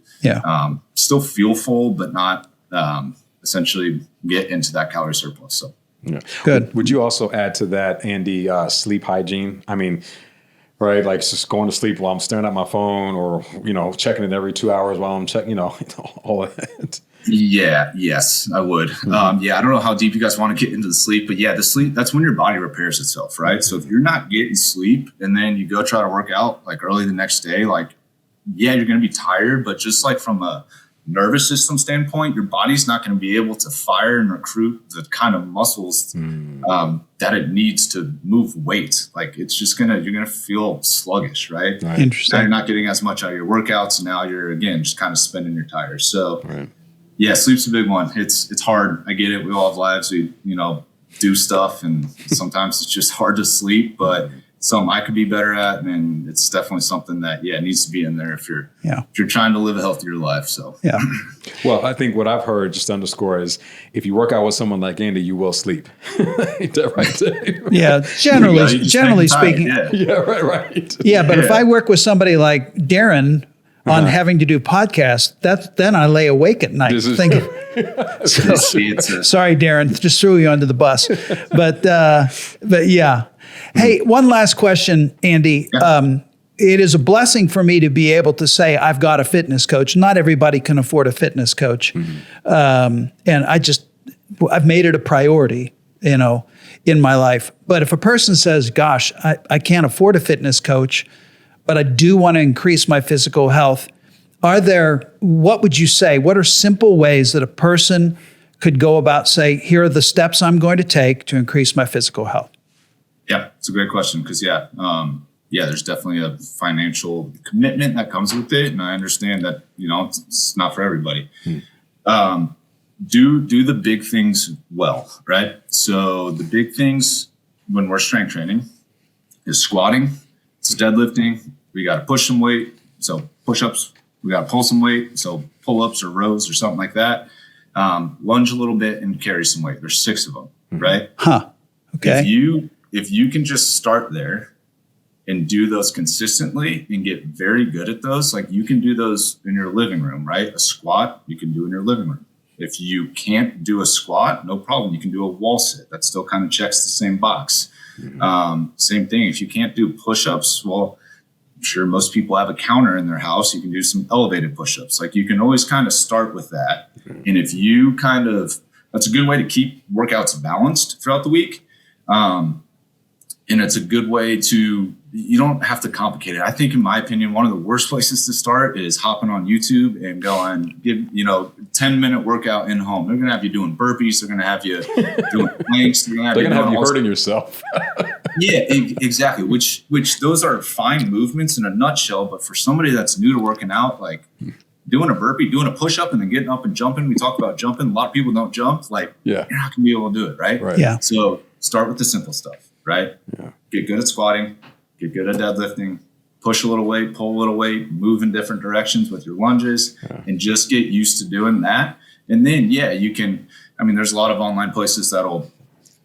still feel full, but not essentially get into that calorie surplus. So. Yeah. Good. Would you also add to that, Andy, sleep hygiene? Right? Like just going to sleep while I'm staring at my phone or, checking it every 2 hours while I'm checking, all of that. Yeah. Yes, I would. I don't know how deep you guys want to get into the sleep, but the sleep, that's when your body repairs itself, right? So if you're not getting sleep and then you go try to work out like early the next day, you're going to be tired, but just like from a nervous system standpoint, your body's not going to be able to fire and recruit the kind of muscles that it needs to move weight. Like you're going to feel sluggish, right? Interesting. Now you're not getting as much out of your workouts. Now you're, again, just kind of spinning your tires. So sleep's a big one. It's hard. I get it. We all have lives. We, do stuff and sometimes it's just hard to sleep, but something I could be better at, and it's definitely something that needs to be in there if you're trying to live a healthier life. So well, I think what I've heard, just to underscore, is if you work out with someone like Andy, you will sleep. Is that right? Yeah, generally speaking. Right. Yeah, but if I work with somebody like Darren on having to do podcasts, then I lay awake at night thinking. Sorry, Darren, just threw you under the bus, but yeah. Hey, one last question, Andy. It is a blessing for me to be able to say I've got a fitness coach. Not everybody can afford a fitness coach. And I've made it a priority, in my life. But if a person says, gosh, I can't afford a fitness coach, but I do want to increase my physical health, what would you say? What are simple ways that a person could go about, say, here are the steps I'm going to take to increase my physical health? Yeah, it's a great question because, there's definitely a financial commitment that comes with it. And I understand that, it's not for everybody. Do the big things well, right? So the big things when we're strength training is squatting, it's deadlifting. We got to push some weight. So push-ups, we got to pull some weight. So pull-ups or rows or something like that. Lunge a little bit and carry some weight. There's 6 of them, right? Okay. If you can just start there and do those consistently and get very good at those, like you can do those in your living room, right? A squat you can do in your living room. If you can't do a squat, no problem. You can do a wall sit. That still kind of checks the same box. Same thing. If you can't do push-ups, well, I'm sure most people have a counter in their house. You can do some elevated push-ups. Like you can always kind of start with that. And if you that's a good way to keep workouts balanced throughout the week. And it's a good way you don't have to complicate it. I think, in my opinion, one of the worst places to start is hopping on YouTube and going, 10-minute workout in home. They're going to have you doing burpees. They're going to have you doing planks. They're going to have you hurting yourself. Yeah, exactly. Which those are fine movements in a nutshell. But for somebody that's new to working out, like doing a burpee, doing a push-up, and then getting up and jumping. We talk about jumping. A lot of people don't jump. Like, you're not going to be able to do it, right? Yeah. So start with the simple stuff, right? Yeah. Get good at squatting. Get good at deadlifting. Push a little weight, pull a little weight, move in different directions with your lunges, and just get used to doing that. And then, you can. I mean, there's a lot of online places that'll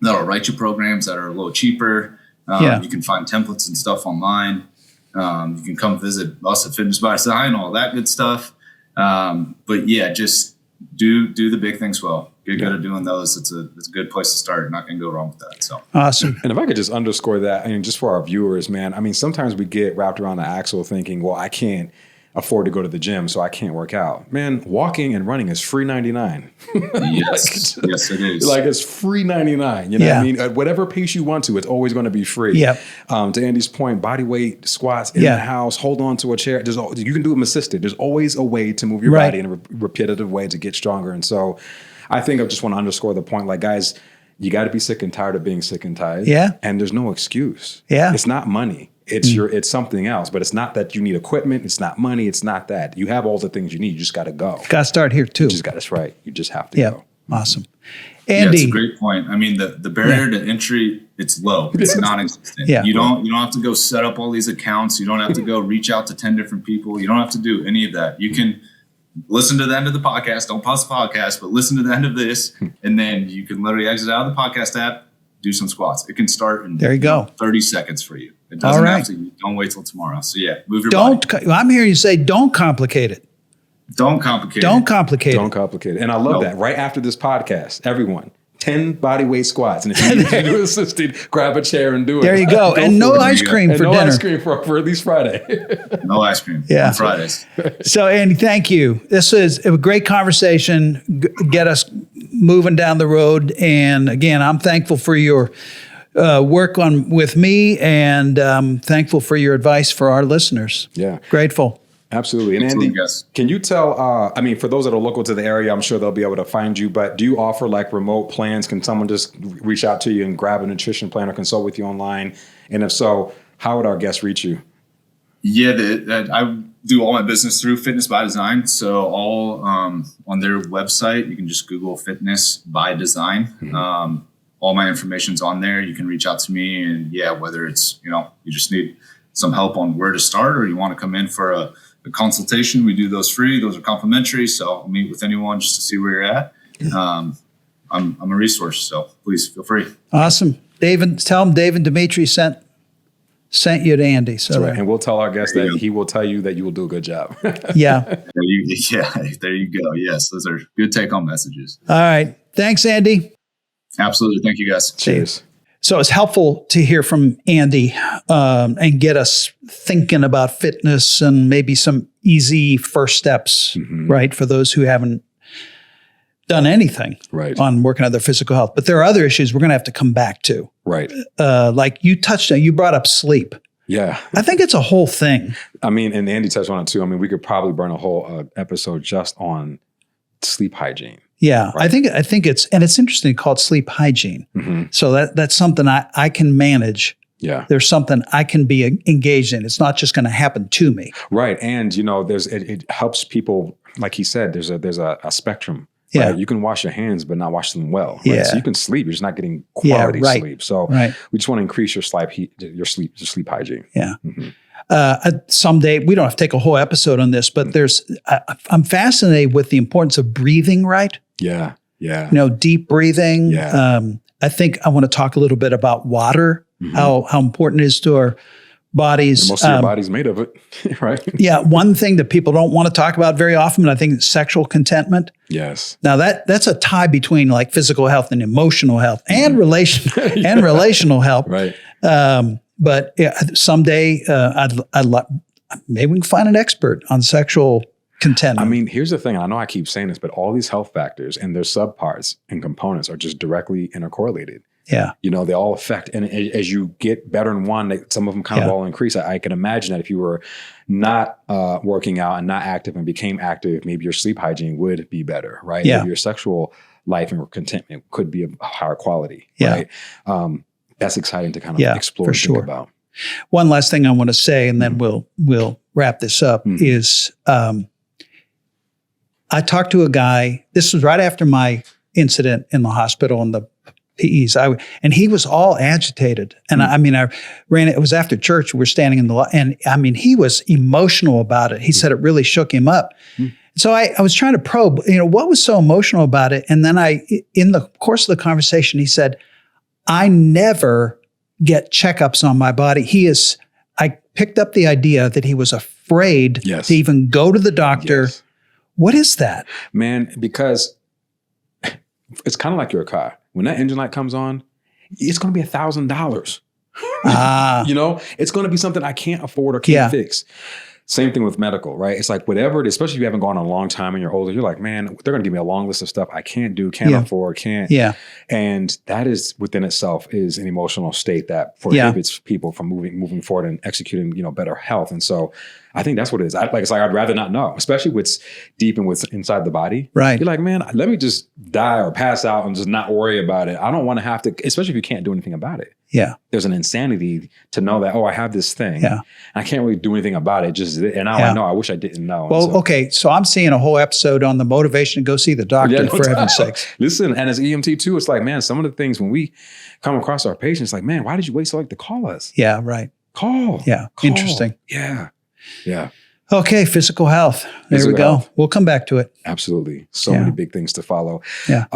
write you programs that are a little cheaper. You can find templates and stuff online. You can come visit us at Fitness by Design, all that good stuff. But just do the big things well. Get good at doing those. It's a good place to start. You're not going to go wrong with that. So awesome. And if I could just underscore that, just for our viewers, man, sometimes we get wrapped around the axle thinking, well, I can't afford to go to the gym, so I can't work out. Man, walking and running is free $99. Yes, yes, it is. Like it's free $99. You know what I mean? At whatever pace you want to, it's always going to be free. Yep. To Andy's point, body weight squats in the house, hold on to a chair. You can do them assisted. There's always a way to move your body in a repetitive way to get stronger. And so I think I just want to underscore the point, like, guys, you got to be sick and tired of being sick and tired. Yeah. And there's no excuse. Yeah. It's not money. It's something else, but it's not that you need equipment. It's not money. It's not that. You have all the things you need. You just got to go. Got to start here too. That's right. You just have to go. Awesome. Andy. That's a great point. I mean, the barrier to entry, it's low. It's non-existent. Yeah. You don't have to go set up all these accounts. You don't have to go reach out to 10 different people. You don't have to do any of that. You can listen to the end of the podcast. Don't pause the podcast, but listen to the end of this. And then you can literally exit out of the podcast app, do some squats. It can start in 30 seconds for you. It doesn't have to. Don't wait till tomorrow. So move your body. I'm hearing you say, don't complicate it. Don't complicate it. Don't complicate Don't complicate it. And I love that. Right after this podcast, everyone, 10 body weight squats. And if you need to do assisted, grab a chair and do it. There you go. And no ice cream for dinner. No ice cream for at least Friday. No ice cream on Fridays. So, Andy, thank you. This is a great conversation. Get us moving down the road. And again, I'm thankful for your work with me, and thankful for your advice for our listeners. Yeah. Grateful. Absolutely. And Andy, can you tell, for those that are local to the area, I'm sure they'll be able to find you, but do you offer like remote plans? Can someone just reach out to you and grab a nutrition plan or consult with you online? And if so, how would our guests reach you? Yeah, I do all my business through Fitness by Design. So all on their website, you can just Google Fitness by Design. Mm-hmm. All my information's on there. You can reach out to me, and whether it's, you just need some help on where to start, or you want to come in for a consultation, we do those free. Those are complimentary. So I'll meet with anyone just to see where you're at. I'm a resource, so please feel free. Awesome. David, tell him David Dimitri sent you to Andy. So that's right. And we'll tell our guest that he will tell you that you will do a good job. Yeah. There you go. Yes, those are good take-home messages. All right. Thanks, Andy. Absolutely. Thank you, guys. Cheers. So it's helpful to hear from Andy and get us thinking about fitness and maybe some easy first steps, right, for those who haven't done anything on working on their physical health. But there are other issues we're going to have to come back to. Right. Like you touched on, you brought up sleep. Yeah. I think it's a whole thing. And Andy touched on it too. We could probably burn a whole episode just on sleep hygiene. Yeah, right. I think it's interesting to call it sleep hygiene. Mm-hmm. So that's something I can manage. Yeah. There's something I can be engaged in. It's not just going to happen to me. Right. And it helps people, like he said, there's a spectrum. Yeah. Right? You can wash your hands, but not wash them well. Right? Yeah. So you can sleep. You're just not getting quality sleep. So we just want to increase your sleep hygiene. Yeah. Mm-hmm. Someday, we don't have to take a whole episode on this, but I'm fascinated with the importance of breathing right. Yeah. Yeah. Deep breathing. Yeah. I think I want to talk a little bit about water, how important it is to our bodies. And most of your body's made of it, right? Yeah, one thing that people don't want to talk about very often, I think, is sexual contentment. Yes. Now that's a tie between like physical health and emotional health and relational health. Right. But yeah, someday I'd like, maybe we can find an expert on sexual contentment. I mean, here's the thing. I know I keep saying this, but all these health factors and their subparts and components are just directly intercorrelated. Yeah. You know, they all affect. And as you get better in one, some of them kind of all increase. I can imagine that if you were not working out and not active and became active, maybe your sleep hygiene would be better, right? Yeah. Maybe your sexual life and contentment could be of higher quality, Yeah. right? That's exciting to kind of explore and think about. One last thing I want to say, and then we'll wrap this up, is I talked to a guy, this was right after my incident in the hospital in the PEs, and he was all agitated. And I mean, it was after church, we were standing in the, and I mean, he was emotional about it. He said it really shook him up. So I was trying to probe, what was so emotional about it? And then in the course of the conversation, he said, I never get checkups on my body. I picked up the idea that he was afraid to even go to the doctor. Yes. What is that? Man, because it's kind of like your car. When that engine light comes on, it's going to be $1,000. It's going to be something I can't afford or can't fix. Same thing with medical, right? It's like whatever it is, especially if you haven't gone on a long time and you're older, you're like, man, they're going to give me a long list of stuff I can't do, can't afford, can't. Yeah. And that is within itself is an emotional state that prohibits people from moving forward and executing, better health. And so I think that's what it is. It's like, I'd rather not know, especially what's deep and what's inside the body. Right. You're like, man, let me just die or pass out and just not worry about it. I don't want to have to, especially if you can't do anything about it. Yeah. There's an insanity to know that, I have this thing. Yeah. I can't really do anything about it. And now I know, I wish I didn't know. Well, okay. So I'm seeing a whole episode on the motivation to go see the doctor, for heaven's sakes. Listen, and as EMT too, it's like, man, some of the things when we come across our patients, like, man, why did you wait so long to call us? Yeah, right. Call. Yeah. Call. Interesting. Yeah. Yeah. Okay, physical health. There we go. We'll come back to it. Absolutely. So many big things to follow. Yeah.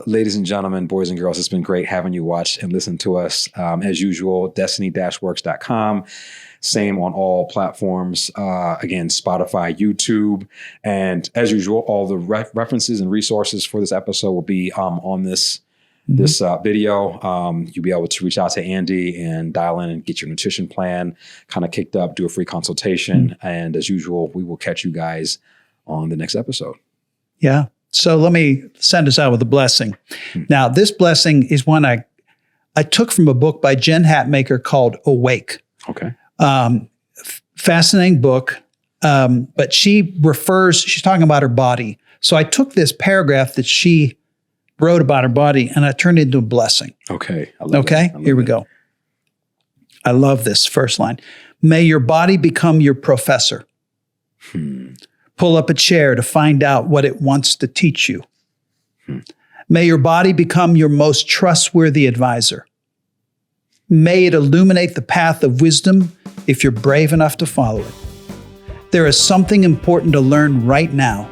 Ladies and gentlemen, boys and girls, it's been great having you watch and listen to us. As usual, destiny-works.com. Same on all platforms. Again, Spotify, YouTube. And as usual, all the references and resources for this episode will be on this video. You'll be able to reach out to Andy and dial in and get your nutrition plan kind of kicked up, do a free consultation. And as usual, we will catch you guys on the next episode. Yeah. So let me send us out with a blessing. Now, this blessing is one I took from a book by Jen Hatmaker called Awake. Okay. Fascinating book. But she's talking about her body. So I took this paragraph that she wrote about her body and I turned it into a blessing. Okay. Here we go. I love this first line. May your body become your professor. Pull up a chair to find out what it wants to teach you. May your body become your most trustworthy advisor. May it illuminate the path of wisdom if you're brave enough to follow it. There is something important to learn right now.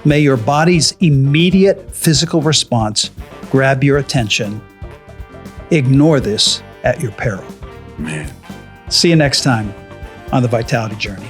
May your body's immediate physical response grab your attention. Ignore this at your peril. Man. See you next time on the Vitality Journey.